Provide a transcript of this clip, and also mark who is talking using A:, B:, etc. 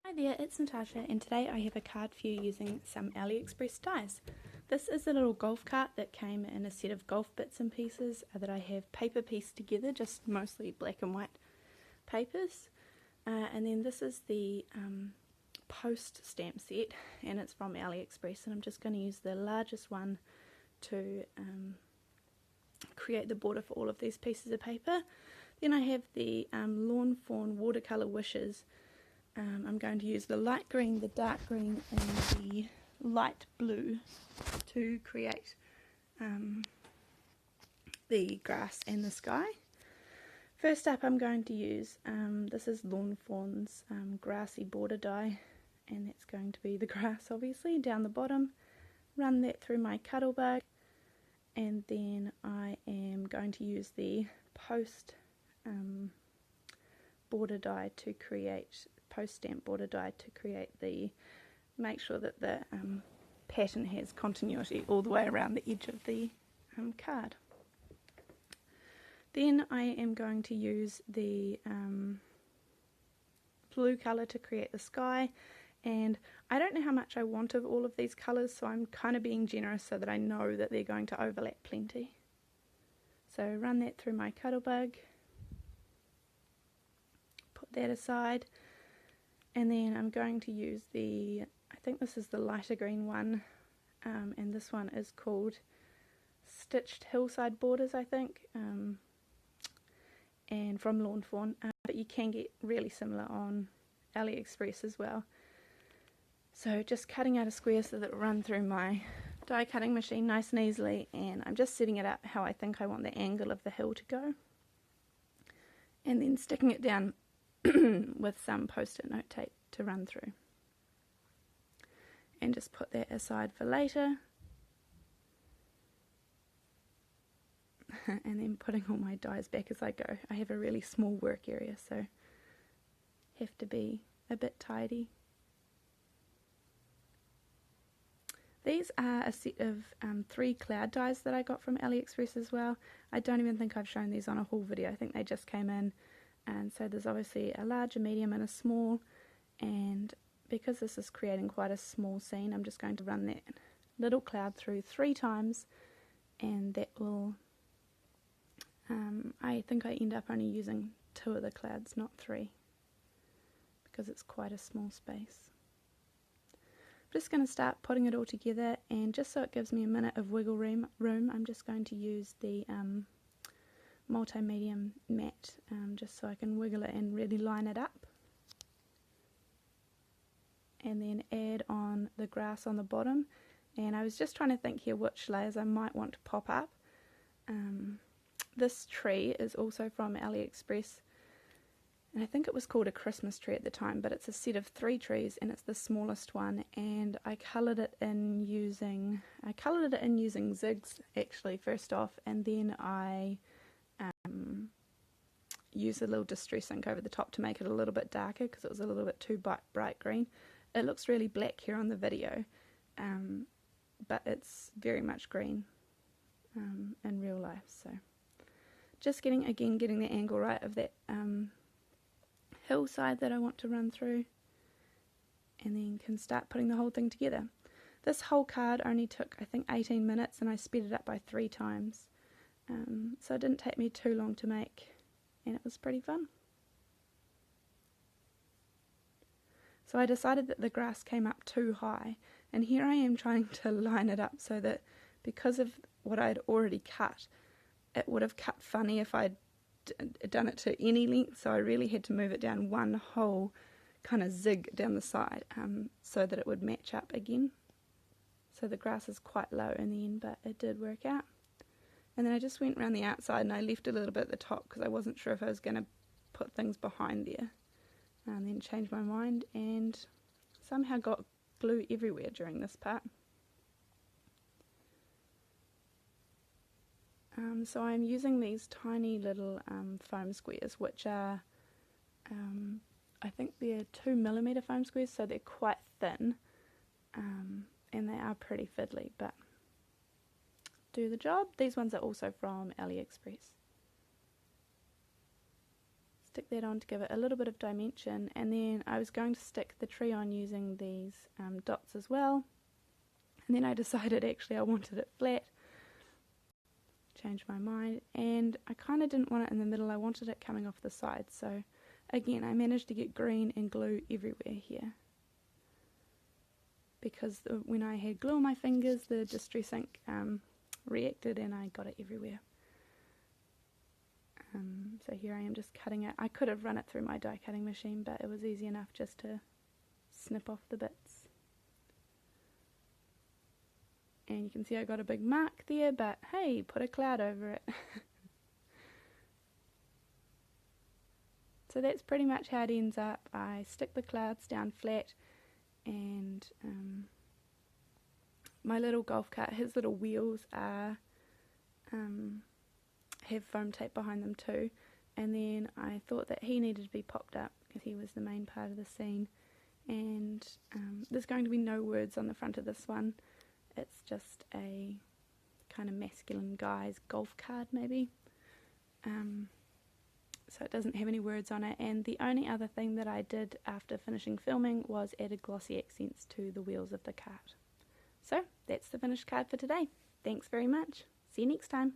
A: Hi there, it's Natasha, and today I have a card for you using some AliExpress dies. This is a little golf cart that came in a set of golf bits and pieces that I have paper pieced together, just mostly black and white papers. And then this is the post stamp set, and it's from AliExpress, and I'm just going to use the largest one to create the border for all of these pieces of paper. Then I have the Lawn Fawn watercolour wishes. I'm going to use the light green, the dark green and the light blue to create the grass and the sky. First up I'm going to use, this is Lawn Fawn's grassy border die, and that's going to be the grass obviously down the bottom. Run that through my Cuttlebug, and then I am going to use the post border die to create stamp border die to create make sure that the pattern has continuity all the way around the edge of the card. Then I am going to use the blue colour to create the sky, and I don't know how much I want of all of these colours, so I'm kind of being generous so that I know that they're going to overlap plenty. So run that through my Cuttlebug, put that aside. And then I'm going to use I think this is the lighter green one, and this one is called Stitched Hillside Borders, I think, and from Lawn Fawn, but you can get really similar on AliExpress as well. So just cutting out a square so that it will run through my die cutting machine nice and easily, and I'm just setting it up how I think I want the angle of the hill to go, and then sticking it down with some post-it note tape to run through, and just put that aside for later. And then putting all my dies back as I go. I have a really small work area, so have to be a bit tidy. These are a set of 3 cloud dies that I got from AliExpress as well. I don't even think I've shown these on a haul video. I think they just came in. And so there's obviously a large, a medium and a small, and because this is creating quite a small scene, I'm just going to run that little cloud through 3 times, and that will, I think I end up only using 2 of the clouds, not 3, because it's quite a small space. I'm just going to start putting it all together, and just so it gives me a minute of wiggle room, I'm just going to use the multi-medium matte, just so I can wiggle it and really line it up, and then add on the grass on the bottom. And I was just trying to think here which layers I might want to pop up. This tree is also from AliExpress, and I think it was called a Christmas tree at the time, but it's a set of 3 trees and it's the smallest one, and I coloured it in using zigs actually first off, and then I use a little distress ink over the top to make it a little bit darker because it was a little bit too bright green. It looks really black here on the video, but it's very much green in real life. So just getting the angle right of that hillside that I want to run through, and then can start putting the whole thing together. This whole card only took I think 18 minutes, and I sped it up by 3 times. So it didn't take me too long to make, and it was pretty fun. So I decided that the grass came up too high, and here I am trying to line it up so that, because of what I had already cut, it would have cut funny if I'd done it to any length, so I really had to move it down one whole kind of zig down the side, so that it would match up again. So the grass is quite low in the end, but it did work out. And then I just went around the outside, and I left a little bit at the top because I wasn't sure if I was going to put things behind there. And then changed my mind and somehow got glue everywhere during this part. So I'm using these tiny little foam squares, which are, I think they're 2mm foam squares, so they're quite thin, and they are pretty fiddly, but do the job. These ones are also from AliExpress. stick that on to give it a little bit of dimension, and then I was going to stick the tree on using these dots as well, and then I decided actually I wanted it flat. Changed my mind, and I kind of didn't want it in the middle, I wanted it coming off the sides, so again I managed to get green and glue everywhere here, because when I had glue on my fingers the Distress ink reacted and I got it everywhere. So here I am just cutting it. I could have run it through my die cutting machine, but it was easy enough just to snip off the bits. And you can see I got a big mark there, but hey, put a cloud over it. So that's pretty much how it ends up. I stick the clouds down flat, and my little golf cart, his little wheels are have foam tape behind them too, and then I thought that he needed to be popped up because he was the main part of the scene, and there's going to be no words on the front of this one. It's just a kind of masculine guy's golf card maybe, so it doesn't have any words on it. And the only other thing that I did after finishing filming was added glossy accents to the wheels of the cart. So that's the finished card for today. Thanks very much. See you next time.